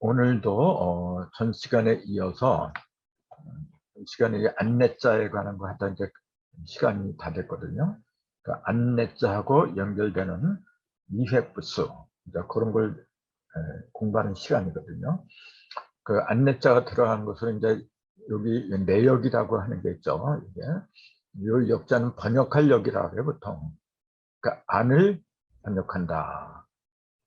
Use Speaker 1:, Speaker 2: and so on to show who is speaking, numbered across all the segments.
Speaker 1: 오늘도 전 시간에 이어서 전 시간에 안내자에 관한 거 하다 이제 시간이 다 됐거든요. 그 안내자하고 연결되는 이획부수 이제 그런 걸 공부하는 시간이거든요. 그 안내자가 들어간 것은 이제 여기 내역이라고 하는 게 있죠. 이게 이 역자는 번역할 역이라고 해요, 보통. 그 안을 번역한다.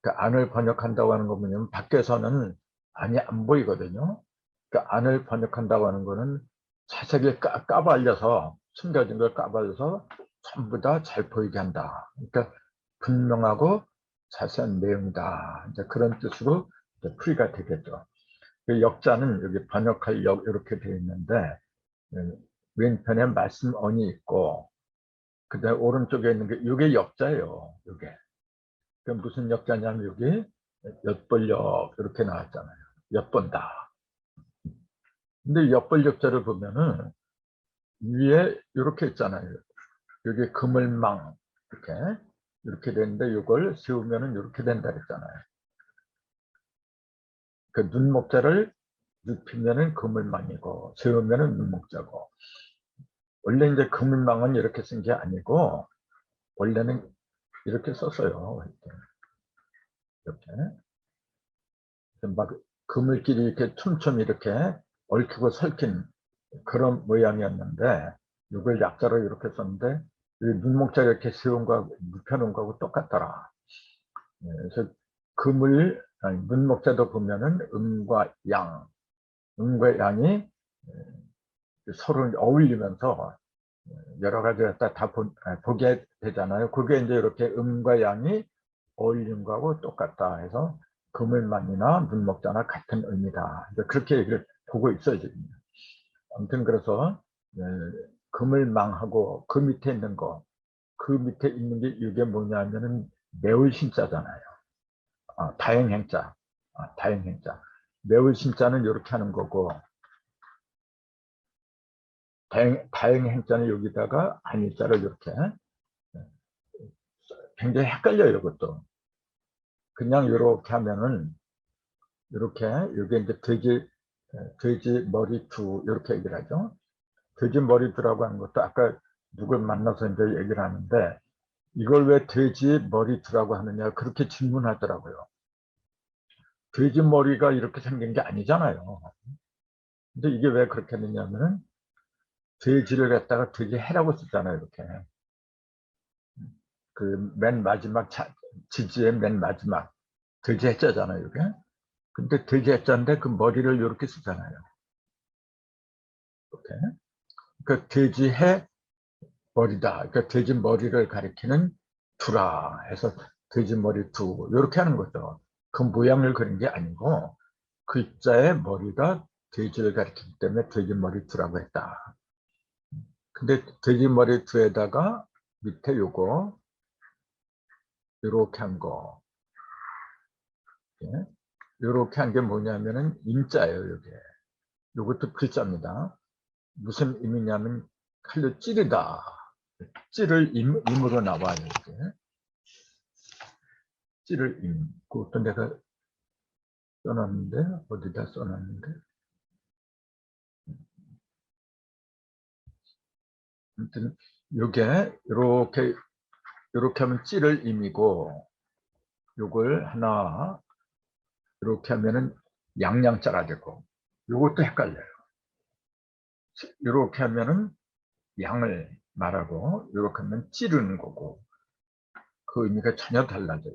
Speaker 1: 그 안을 번역한다고 하는 거 뭐냐면 밖에서는 안이 안 보이거든요. 그 안을 번역한다고 하는 거는 자세하게 까발려서 숨겨진 걸 까발려서 전부 다 잘 보이게 한다. 그러니까 분명하고 자세한 내용이다. 이제 그런 뜻으로 이제 풀이가 되겠죠. 그 역자는 여기 번역할 역 이렇게 되어 있는데 왼편에 말씀언이 있고 그다음 오른쪽에 있는 게 이게 역자예요. 이게. 그 무슨 역자냐면 여기 엿벌역 이렇게 나왔잖아요. 엿본다. 근데 엿벌역자를 보면은 위에 이렇게 있잖아요. 여기 그물망 이렇게 되는데 이걸 세우면은 이렇게 된다 그랬잖아요. 그 눈목자를 눕히면은 그물망이고 세우면은 눈목자고. 원래 이제 그물망은 이렇게 쓴 게 아니고 원래는 이렇게 썼어요. 이렇게. 막 그물길이 이렇게 촘촘히 이렇게 얽히고 설킨 그런 모양이었는데 이걸 약자로 이렇게 썼는데 눈목자 이렇게 세운 거하고 눕혀놓은 거하고 똑같더라. 그래서 그물 아니, 눈목자도 보면은 음과 양이 서로 어울리면서 여러 가지 다 보게 되잖아요. 그게 이제 이렇게 음과 양이 어울리는 거하고 똑같다 해서 그물망이나 눈목자나 같은 의미다. 그렇게 얘기를 보고 있어요, 지금. 아무튼 그래서 그물망하고 그 밑에 있는 거, 그 밑에 있는 게 이게 뭐냐면은 매울 신자잖아요. 다행행자. 다행행자. 매울 신자는 이렇게 하는 거고 다행행자는 여기다가 한일자를 이렇게 굉장히 헷갈려요, 이것도. 그냥 이렇게 하면은 이렇게 이게 이제 돼지 머리투 이렇게 얘기를 하죠. 돼지 머리투라고 하는 것도 아까 누굴 만나서 이제 얘기를 하는데 이걸 왜 돼지 머리투라고 하느냐 그렇게 질문하더라고요. 돼지 머리가 이렇게 생긴 게 아니잖아요. 근데 이게 왜 그렇게 했느냐면은 돼지를 갖다가 돼지 해라고 쓰잖아요, 이렇게. 그 맨 마지막 지지의 맨 마지막 돼지 해자잖아요, 이게. 근데 돼지 해자인데 그 머리를 이렇게 쓰잖아요. 이렇게. 그 돼지 해 머리다. 그러니까 돼지 머리를 가리키는 두라 해서 돼지 머리 두 이렇게 하는 거죠. 그 모양을 그린 게 아니고 글자의 머리가 돼지를 가리키기 때문에 돼지 머리 두라고 했다. 근데 돼지 머리 두에다가 밑에 요거 이렇게 한 거, 이렇게 한 게 뭐냐면은 인자예요. 이게 요것도 글자입니다. 무슨 의미냐면 칼로 찌르다. 찌를 임으로 나와요. 이게. 찌를 임. 그것도 내가 써놨는데 어디다 써놨는데 아무튼 요게 이렇게 하면 찌를 임이고 요걸 하나 이렇게 하면은 양양자가 되고 요것도 헷갈려요. 이렇게 하면은 양을 말하고 이렇게 하면 찌르는 거고 그 의미가 전혀 달라져요.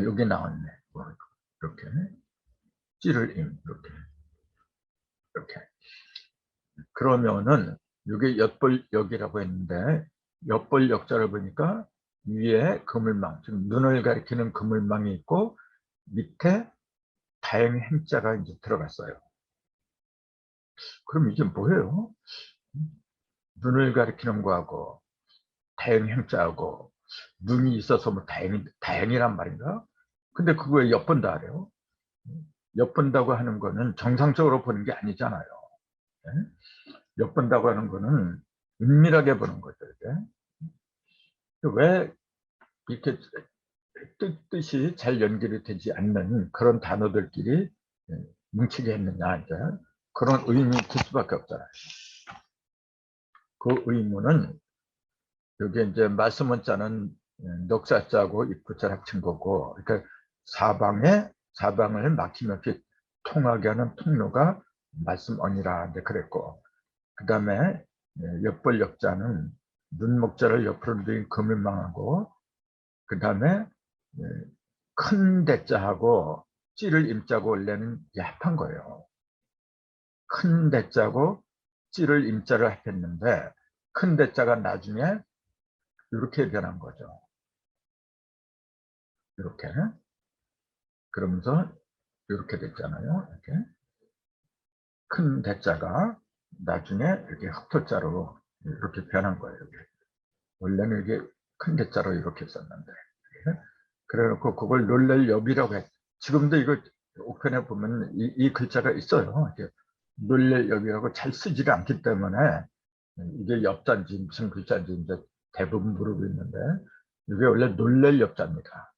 Speaker 1: 여기 나왔네. 이렇게 찌를 임 이렇게 그러면은 이게 엿벌역이라고 했는데 엿벌역자를 보니까 위에 그물망, 즉 눈을 가리키는 그물망이 있고 밑에 다행행자가 이제 들어갔어요. 그럼 이게 뭐예요? 눈을 가리키는 거하고 다행행자하고 눈이 있어서 뭐 다행이란 말인가? 근데 그거에 엿본다 하래요. 엿본다고 하는 거는 정상적으로 보는 게 아니잖아요. 엿본다고 하는 거는 은밀하게 보는 거죠. 왜 이렇게 뜻이 잘 연결이 되지 않는 그런 단어들끼리 뭉치게 했느냐, 이제 그런 의문이 들 수밖에 없잖아요. 그 의문은 여기 이제 말씀원자는 넉사자고 입구자를 합친 거고, 그러니까 사방을 막힘없이 통하게 하는 통로가 말씀언이라 이제 그랬고, 그 다음에 역벌역자는 눈목자를 옆으로 누인 금일망하고, 그 다음에 큰 대자하고 찌를 임자고 원래는 합한 거예요. 큰 대자고 찌를 임자를 합했는데 큰 대자가 나중에 이렇게 변한 거죠. 이렇게. 그러면서 이렇게 됐잖아요. 이렇게. 큰 대자가 나중에 이렇게 흑토자로 이렇게 변한 거예요. 이렇게. 원래는 이게 큰 대자로 이렇게 썼는데. 그래놓고 그걸 놀랄 여비라고 했. 지금도 이거 옥편에 보면 이 글자가 있어요. 놀랄 여비라고 잘 쓰지가 않기 때문에 이게 엽자인지 무슨 글자인지 이제 대부분 모르고 있는데 이게 원래 놀랄 엽자입니다.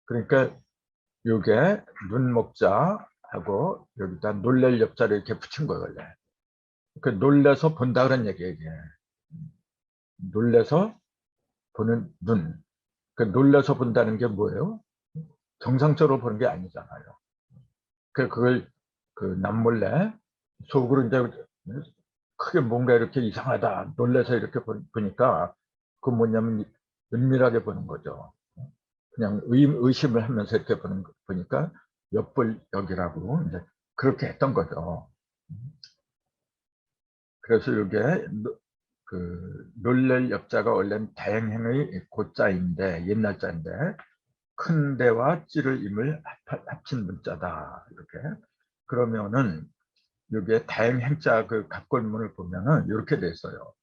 Speaker 1: 그러니까 이게 눈목자하고 여기다 놀랄 엽자를 이렇게 붙인 거예요, 원래. 그 놀래서 본다 그런 얘기예요, 이게. 놀래서 보는 눈. 그 놀래서 본다는 게 뭐예요? 정상적으로 보는 게 아니잖아요. 그걸 남몰래 속으로 이제 크게 뭔가 이렇게 이상하다, 놀래서 이렇게 보니까 그 뭐냐면 은밀하게 보는 거죠. 그냥 의심을 하면서 이렇게 보니까 엿볼역이라고 이제 그렇게 했던 거죠. 그래서 이게 놀랄 엽자가 원래는 다행행의 고자인데 옛날 자인데 큰 데와 찌를 임을 합친 문자다. 이렇게. 그러면은 여기에 다행행자 그 갑골문을 보면은 이렇게 돼 있어요.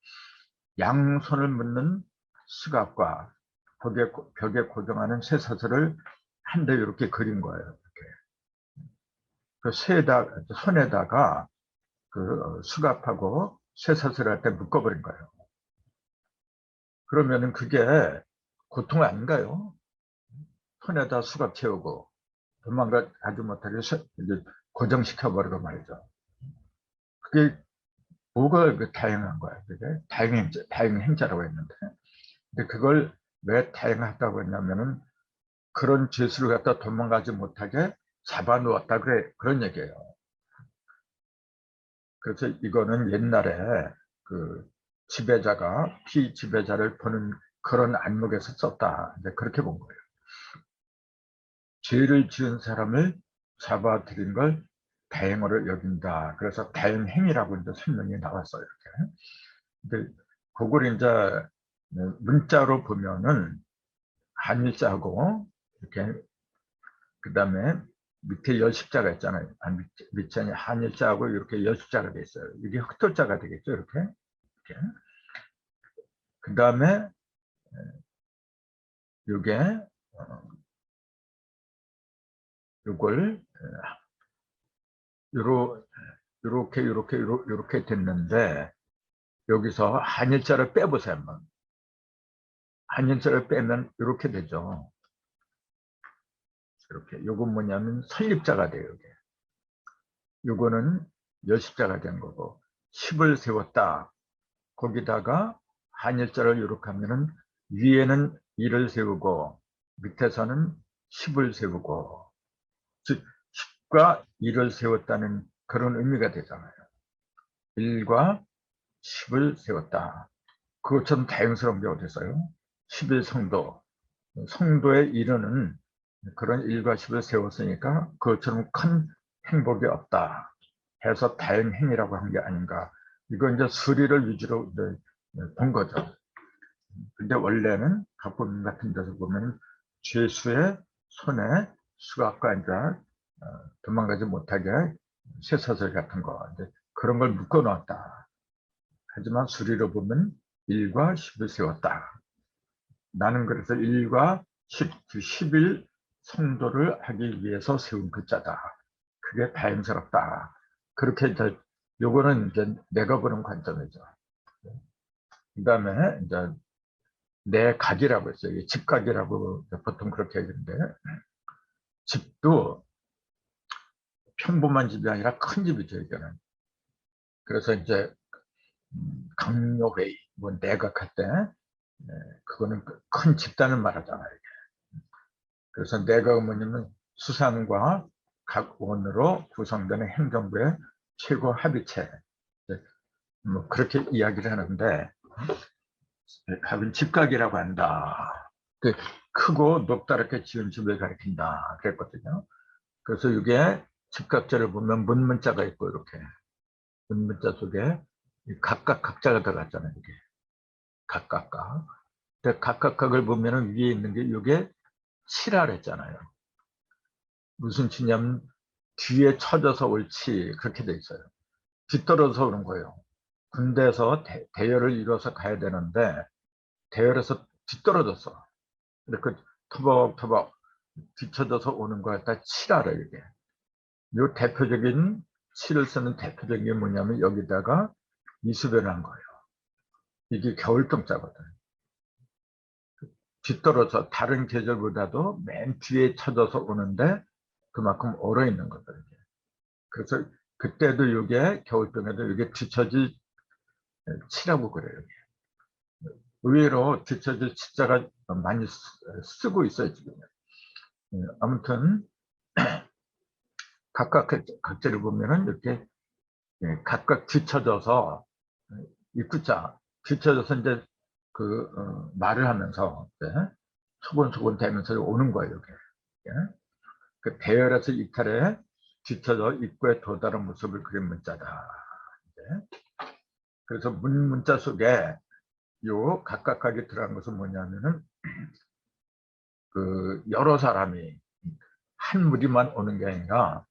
Speaker 1: 양손을 묶는 수갑과 벽에 고정하는 쇠사슬을 한 대 이렇게 그린 거예요. 이렇게. 손에다가 그 수갑하고 쇠사슬을 때 묶어버린 거예요. 그러면은 그게 고통 아닌가요? 손에다 수갑 채우고 도망가지 못하게 고정시켜버리고 말이죠. 그게 뭐가 다양한 거야? 그게 다행행자라고 했는데. 근데 그걸 왜 다양하다고 했냐면은 그런 죄수를 갖다 도망가지 못하게 잡아놓았다 그런 얘기예요. 그래서 이거는 옛날에 그 지배자가 피지배자를 보는 그런 안목에서 썼다. 이제 그렇게 본 거예요. 죄를 지은 사람을 잡아들인 걸 다행으로 여긴다. 그래서 다행행이라고 이제 설명이 나왔어요. 이렇게. 근데 그걸 이제 문자로 보면은 한일자하고 이렇게 그 다음에 밑에 열십자가 있잖아요. 밑에 한일자하고 이렇게 열십자가 돼 있어요. 이게 흑토자가 되겠죠. 이렇게. 그 다음에 이게 이걸 이렇게 됐는데 여기서 한일자를 빼보세요. 한번. 한일자를 빼면 이렇게 되죠. 이렇게. 요건 뭐냐면 설립자가 돼요. 이게. 요거는 열십자가 된 거고 10을 세웠다. 거기다가 한일자를 이렇게 하면은 위에는 1을 세우고 밑에서는 10을 세우고 즉 10과 1을 세웠다는 그런 의미가 되잖아요. 1과 10을 세웠다. 그것처럼 다행스러운 게 어딨어요? 11성도. 성도에 이르는 그런 1과 10을 세웠으니까 그것처럼 큰 행복이 없다 해서 다행행이라고 한 게 아닌가. 이건 이제 수리를 위주로 본 거죠. 근데 원래는 각본 같은 데서 보면 죄수의 손에 수갑과 이제 도망가지 못하게 쇠사슬 같은 거 그런 걸 묶어 놓았다. 하지만 수리로 보면 1과 10을 세웠다. 나는 그래서 1과 10, 10일 성도를 하기 위해서 세운 글자다. 그게 다행스럽다. 그렇게 이제 요거는 이제 내가 보는 관점이죠. 그 다음에 이제 내 각이라고 했어요. 집각이라고 보통 그렇게 얘기하는데, 집도 평범한 집이 아니라 큰 집이죠, 이거는. 그래서 이제 강요회의, 뭐 내각할 때, 그거는 큰 집단을 말하잖아요. 그래서 내각은 뭐냐면 수상과 각 원으로 구성되는 행정부의 최고 합의체. 뭐 그렇게 이야기를 하는데, 각은 집각이라고 한다. 그 크고 높다랗게 지은 집을 가리킨다. 그랬거든요. 그래서 이게 집각자를 보면 문문자가 있고, 이렇게 문문자 속에 각각 각자가 들어갔잖아요. 이게 각각각. 근데 각각각을 보면은 위에 있는 게 이게 치라 했잖아요. 무슨 치냐면 뒤에 쳐져서 옳지, 그렇게 돼 있어요. 뒤떨어져서 오는 거예요. 군대에서 대열을 이뤄서 가야 되는데 대열에서 뒤떨어졌어. 근데 그 터벅터벅 뒤쳐져서 오는 걸 갖다 치라래, 이게. 요 대표적인 치를 쓰는 대표적인 게 뭐냐면 여기다가 미수변을 한 거예요. 이게 겨울동자거든. 뒤떨어져 다른 계절보다도 맨 뒤에 쳐져서 오는데 그만큼 얼어 있는 거거든요. 그래서 그때도 이게 겨울병에도 이게 뒤처질 치라고 그래요. 의외로 뒤처질 치자가 많이 쓰고 있어요, 지금. 아무튼 각각 각자를 보면은 이렇게 각각 뒤쳐져서 입구자 뒤쳐져서 이제 말을 하면서 소곤소곤 되면서 오는 거예요, 이게. 그 대열에서 이탈해 뒤쳐져 입구에 도달한 모습을 그린 문자다. 그래서 문자 속에 요 각각하게 들어간 것은 뭐냐면은 여러 사람이 한 무리만 오는 게 아니라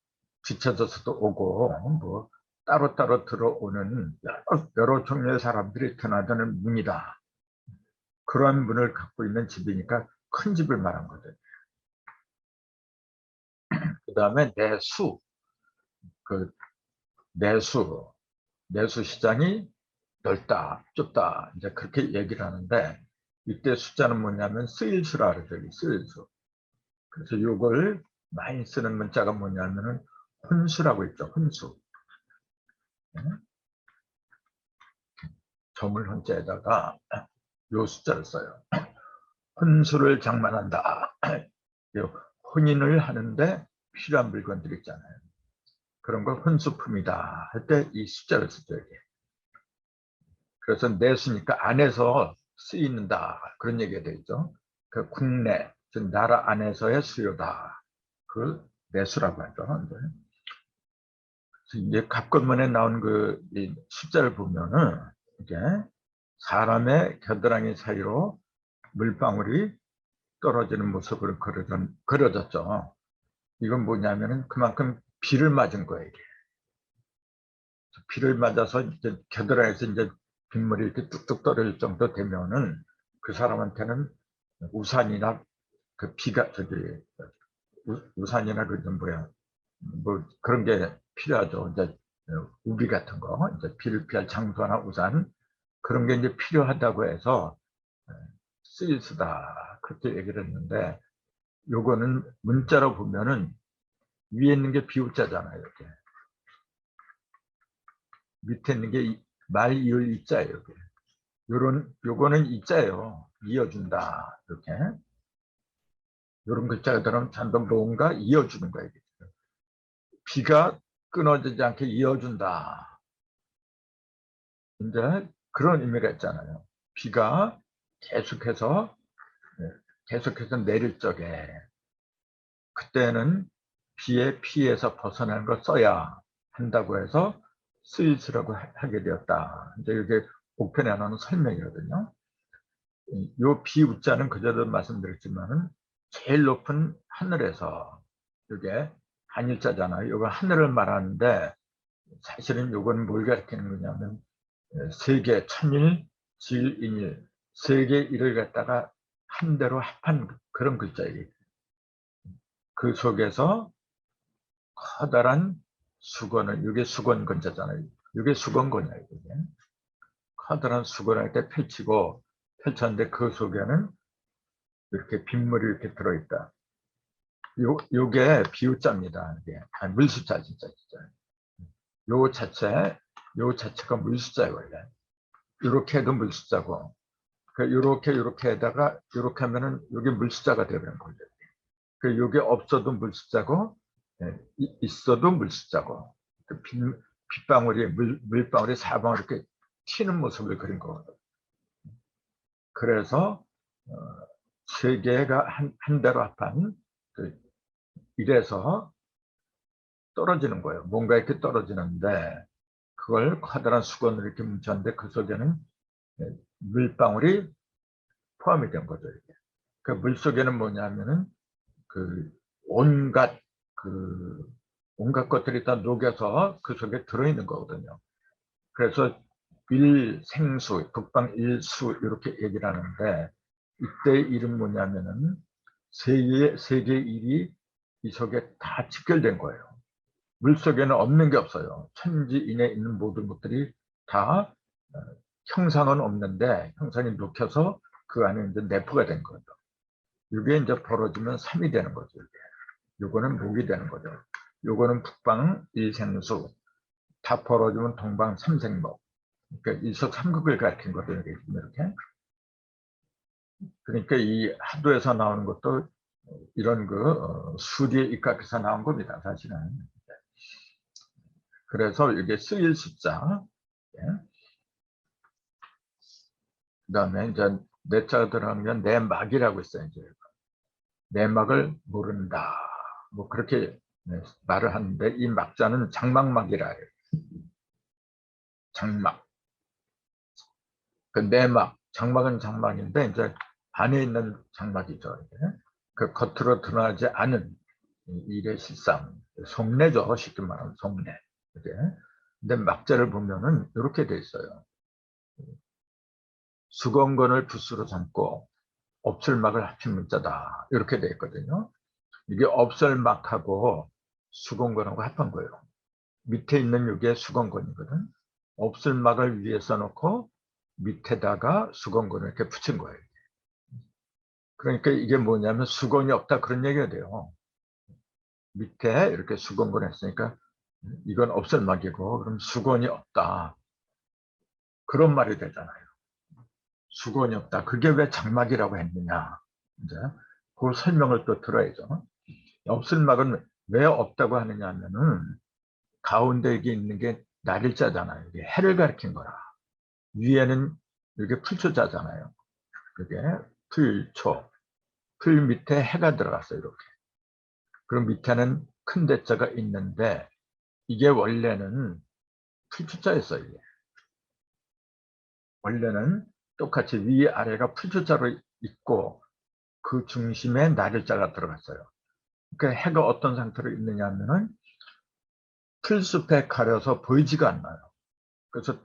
Speaker 1: 뒤쳐져서도 오고 뭐 따로따로 들어오는 여러 종류의 사람들이 드나드는 문이다. 그런 문을 갖고 있는 집이니까 큰 집을 말한 거죠. 그 다음에 내수, 그 내수 시장이 넓다, 좁다, 이제 그렇게 얘기를 하는데, 이때 숫자는 뭐냐면 쓰일수라 그러죠. 쓰일수. 그래서 이걸 많이 쓰는 문자가 뭐냐면은 혼수라고 있죠. 혼수. 점을 혼자에다가 요 숫자를 써요. 혼수를 장만한다. 혼인을 하는데 필요한 물건들 있잖아요. 그런 걸 혼수품이다 할 때 이 숫자를 쓰죠. 이게. 그래서 내수니까 안에서 쓰이는다, 그런 얘기가 되죠. 그 국내, 즉 나라 안에서의 수요다. 그 내수라고 하죠. 이제 갑건문에 나온 이 숫자를 보면은 이게 사람의 겨드랑이 사이로 물방울이 떨어지는 모습으로 그려졌죠. 이건 뭐냐면은 그만큼 비를 맞은 거예요, 이게. 비를 맞아서 이제 겨드랑이에서 이제 빗물이 이렇게 뚝뚝 떨어질 정도 되면은 그 사람한테는 우산이나 그 비가 우산이나 뭐야 뭐 그런 게 필요하죠. 이제 우비 같은 거, 이제 비를 피할 장소나 우산, 그런 게 이제 필요하다고 해서 쓰일수다, 그렇게 얘기를 했는데, 요거는 문자로 보면은 위에 있는 게 비우자잖아요, 이렇게. 밑에 있는 게 말 이을 이자예요, 이렇게. 요거는 이자예요. 이어준다, 이렇게. 요런 글자가 들어가면 전부 뭔가 이어주는 거예요. 비가 끊어지지 않게 이어준다. 이제 그런 의미가 있잖아요. 비가 계속해서 내릴 적에 그때는 비의 피해서 벗어나는 걸 써야 한다고 해서 스위스라고 하게 되었다. 이제 이게 옥편에 나오는 설명이거든요. 요 비우자는 그전에도 말씀드렸지만은 제일 높은 하늘에서, 이게 한일자잖아요. 이거 하늘을 말하는데 사실은 이건 뭘 가리키는 거냐면 세계 천일 질인일, 세계 일을 갖다가 한 대로 합한 그런 글자예요. 그 속에서 커다란 수건을, 이게 수건건자잖아요. 이게 수건건이에요. 이게. 커다란 수건을 때 펼치고 펼쳤는데 그 속에는 이렇게 빗물이 이렇게 들어있다. 요게 비유자입니다. 이게 물숫자 진짜. 요 자체, 요 자체가 물숫자예요 원래. 이렇게 해도 물숫자고, 이렇게 해다가 이렇게 하면은 이게 물숫자가 되는 거죠. 요게 없어도 물숫자고, 있어도 물숫자고, 빗방울이 물방울이 사방울 이렇게 튀는 모습을 그린 거거든요. 그래서 세 개가 한 대로 합한 이래서 떨어지는 거예요. 뭔가 이렇게 떨어지는데 그걸 커다란 수건으로 이렇게 뭉쳤는데 그 속에는 물방울이 포함이 된 거죠. 이게. 그 물 속에는 뭐냐면은 그 온갖 그 온갖 것들이 다 녹여서 그 속에 들어있는 거거든요. 그래서 일생수, 북방일수 이렇게 얘기를 하는데 이때 이름 뭐냐면은 세계 일이 이 속에 다 직결된 거예요. 물 속에는 없는 게 없어요. 천지인에 있는 모든 것들이 다 형상은 없는데 형상이 녹혀서 그 안에 이제 내포가 된 거죠. 이게 이제 벌어지면 3이 되는 거죠. 요거는 목이 되는 거죠. 요거는 북방 일생수, 다 벌어지면 동방 삼생목. 그러니까 일석삼극을 가리킨 거죠. 이렇게. 그러니까 이 하도에서 나오는 것도 이런 수리에 입각해서 나온 겁니다. 사실은. 그래서 이게 쓰일 숫자. 그다음에 이제 내자가 들어가면 내막이라고 있어요. 이제 내막을 모른다. 뭐 그렇게 말을 하는데 이 막자는 장막막이라 해요. 장막. 그 내막, 장막은 장막인데 이제 안에 있는 장막이죠. 그 겉으로 드러나지 않은 일의 실상, 속내죠. 쉽게 말하면 속내. 근데 막자를 보면은 이렇게 돼 있어요. 수건건을 붓으로 삼고 없을막을 합친 문자다. 이렇게 돼 있거든요. 이게 없을막하고 수건건하고 합한 거예요. 밑에 있는 이게 수건건이거든. 없을막을 위에 써놓고 밑에다가 수건건을 이렇게 붙인 거예요. 그러니까 이게 뭐냐면 수건이 없다 그런 얘기가 돼요. 밑에 이렇게 수건건 했으니까 이건 없을막이고 그럼 수건이 없다. 그런 말이 되잖아요. 수건이 없다. 그게 왜 장막이라고 했느냐. 이제 그 설명을 또 들어야죠. 없을막은 왜 없다고 하느냐 하면은 가운데 이게 있는 게 날일자잖아요. 이게 해를 가리킨 거라. 위에는 이게 풀초자잖아요. 그게 풀초. 풀 밑에 해가 들어갔어요. 이렇게. 그럼 밑에는 큰 대자가 있는데 이게 원래는 풀초자였어요. 이게. 원래는 똑같이 위아래가 풀초자로 있고 그 중심에 날일자가 들어갔어요. 그러니까 해가 어떤 상태로 있느냐 하면은 풀숲에 가려서 보이지가 않아요. 그래서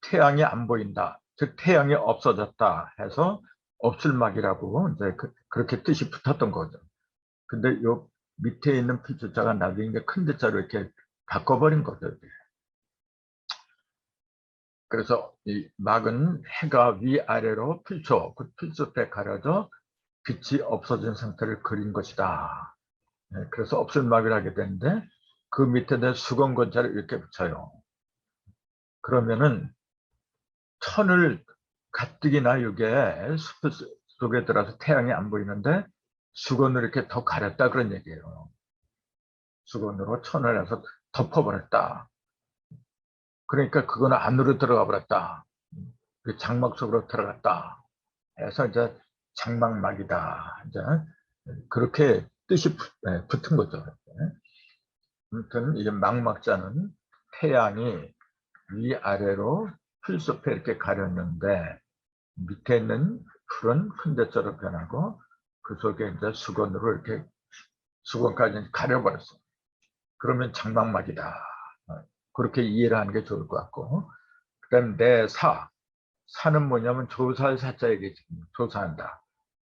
Speaker 1: 태양이 안 보인다. 즉 태양이 없어졌다 해서 없을막이라고 이제 그렇게 뜻이 붙었던 거죠. 근데 요 밑에 있는 필자가 나중에 큰 대자로 이렇게 바꿔버린 거죠. 그래서 이 막은 해가 위아래로 필초, 그 필숲에 가려져 빛이 없어진 상태를 그린 것이다. 그래서 없을막이라 하게 되는데 그 밑에다 수건건자를 이렇게 붙여요. 그러면은 천을 가뜩이나 이게 숲 속에 들어서 태양이 안 보이는데 수건으로 이렇게 더 가렸다 그런 얘기예요. 수건으로 천을 해서 덮어버렸다. 그러니까 그거는 안으로 들어가 버렸다. 그 장막 속으로 들어갔다. 해서 이제 장막막이다. 이제 그렇게 뜻이 붙은 거죠. 아무튼 이게 망막자는 태양이 위아래로 풀숲에 이렇게 가렸는데 밑에 있는 풀은 큰 대자로 변하고 그 속에 이제 수건으로 이렇게 수건까지 가려버렸어. 그러면 장막막이다. 그렇게 이해를 하는 게 좋을 것 같고 그다음 내사. 사는 뭐냐면 조사할 사자 얘기지. 조사한다.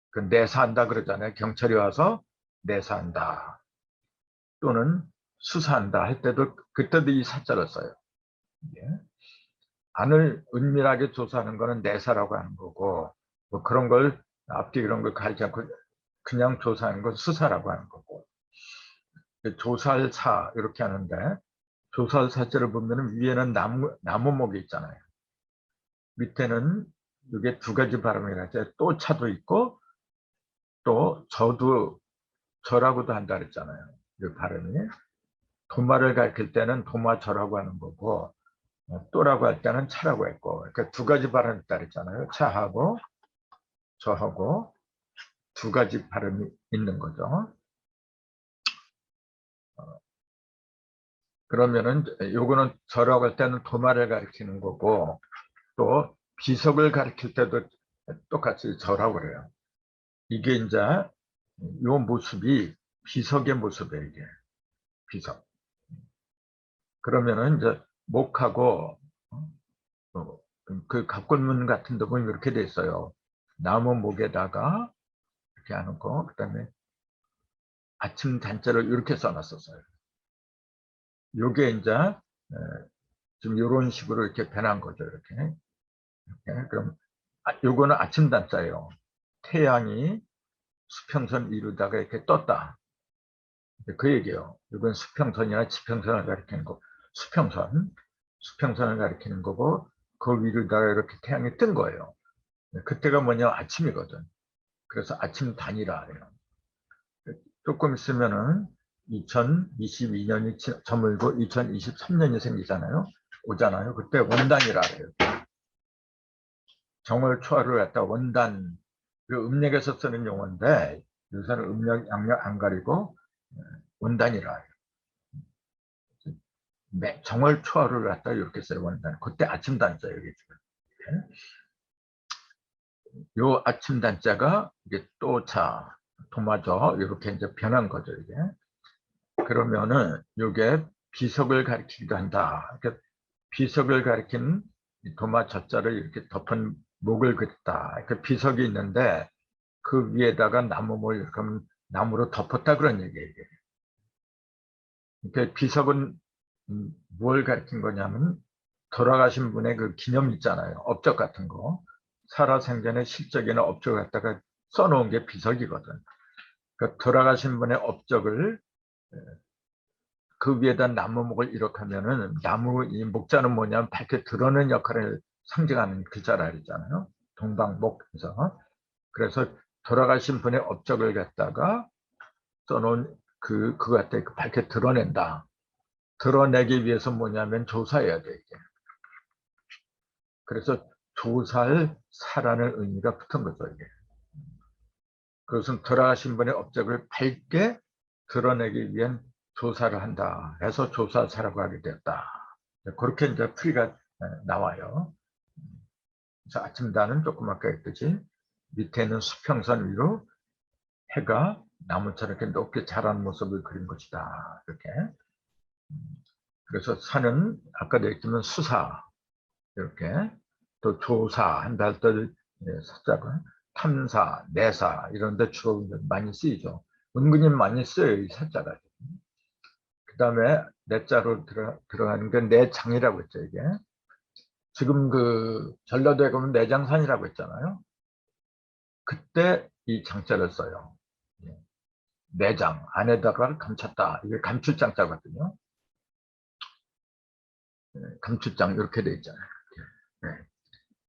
Speaker 1: 그 내사한다 그러잖아요. 경찰이 와서 내사한다. 또는 수사한다 할 때도 그때도 이 사자를 써요. 예. 안을 은밀하게 조사하는 거는 내사라고 하는 거고 뭐 그런 걸 앞뒤 그런 걸 가리지 않고 그냥 조사하는 건 수사라고 하는 거고, 조살사 이렇게 하는데, 조살사자를 보면 위에는 나무목이 있잖아요. 밑에는 이게 두 가지 발음이라서 또 차도 있고 또 저라고도 한다 그랬잖아요. 이 발음이 도마를 가리킬 때는 도마저라고 하는 거고, 또라고 할 때는 차라고 했고, 그러니까 두 가지 발음이 있다 그랬잖아요. 차하고 저하고 두 가지 발음이 있는 거죠. 그러면은 요거는 저라고 할 때는 도마를 가리키는 거고, 또 비석을 가리킬 때도 똑같이 저라고 그래요. 이게 이제 요 모습이 비석의 모습이에요. 이게 비석. 그러면은 이제 목하고 그 갑골문 같은 데 보면 이렇게 돼 있어요. 나무 목에다가 이렇게 하는 거, 그다음에 아침 단자를 이렇게 써놨었어요. 요게 이제 좀 이런 식으로 이렇게 변한 거죠. 이렇게. 그럼 요거는 아침 단자예요. 태양이 수평선 이루다가 이렇게 떴다. 그 얘기예요. 이건 수평선이나 지평선을 가리키는 거. 수평선을 가리키는 거고, 그 위로다가 이렇게 태양이 뜬 거예요. 그때가 뭐냐, 아침이거든. 그래서 아침 단이라 해요. 조금 있으면은 2022년이 저물고 2023년이 생기잖아요. 오잖아요. 그때 원단이라 해요. 정월 초하루를 갖다 원단, 그 음력에서 쓰는 용어인데 요새는 음력, 양력 안 가리고 원단이라 해요. 정월 초하루를 갖다 이렇게 써요. 원단. 그때 아침 단자 여기 지금. 요 아침 단자가 이게 또차, 도마저 이렇게 이제 변한 거죠. 이게. 그러면은 요게 비석을 가리키기도 한다. 그러니까 비석을 가리킨 도마 저자를 이렇게 덮은 목을 그렸다. 그 비석이 있는데 그 위에다가 나무를 그러면 나무로 덮었다 그런 얘기예요. 그러니까 비석은 뭘 가리킨 거냐면 돌아가신 분의 그 기념 있잖아요. 업적 같은 거. 살아생전에 실적이나 업적을 갖다가 써놓은 게 비석이거든. 그러니까 돌아가신 분의 업적을 그 위에다 나무목을 이렇게 하면은 나무 이 목자는 뭐냐면 밝게 드러내는 역할을 상징하는 글자라 그랬잖아요. 동방목에서. 그래서 돌아가신 분의 업적을 갖다가 써놓은 그거 갖다 밝게 드러낸다. 드러내기 위해서 뭐냐면 조사해야 돼, 이게. 그래서 조살사라는 의미가 붙은 거죠, 이게. 그것은 돌아가신 분의 업적을 밝게 드러내기 위한 조사를 한다 해서 조사사라고 하게 되었다. 그렇게 이제 풀이가 나와요. 그래서 아침단은 조금 아까 했듯이 밑에는 수평선 위로 해가 나무처럼 이렇게 높게 자라는 모습을 그린 것이다. 이렇게. 그래서 산은 아까도 했지만 수사 이렇게 또 조사 한다 할 때 사자가 탐사, 내사 이런 데 주로 많이 쓰이죠. 은근히 많이 써요, 이 사자가. 그 다음에 내자로 들어가는 게 내장이라고 했죠, 이게. 지금 그 전라도에 가면 내장산이라고 했잖아요. 그때 이 장자를 써요. 내장, 안에다가 감췄다. 이게 감출장자거든요. 감출장 이렇게 돼 있잖아요. 네.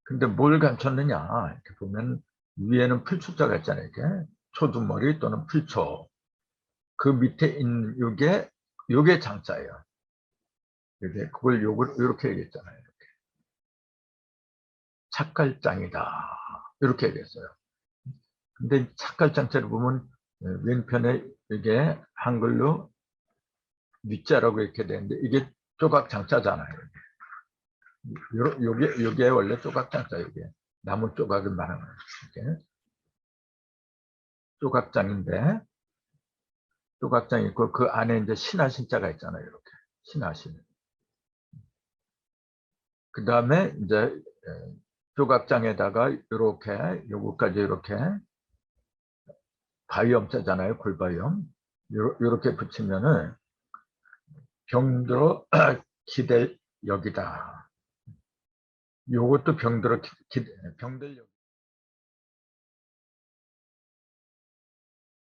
Speaker 1: 근데 뭘 감췄느냐? 이렇게 보면 위에는 풀초자가 있잖아요. 이렇게 초두머리 또는 풀초. 그 밑에 있는 요게 장자예요. 이게 그걸 요렇게 얘기했잖아요. 이렇게. 착갈장이다. 이렇게 얘기했어요. 근데 착갈장자를 보면 왼편에 이게 한글로 위자라고 이렇게 되는데 이게 조각장자잖아요. 요게 원래 조각장자 이게 나무 조각을 말하는 이게 조각장인데 조각장 있고 그 안에 이제 신하신자가 있잖아요. 이렇게 신하신. 그 다음에 이제 조각장에다가 이렇게 요거까지 이렇게 바위엄자잖아요. 골바위엄. 요렇게 붙이면은 병들어 기댈 역이다. 요것도 병들어 병들 역.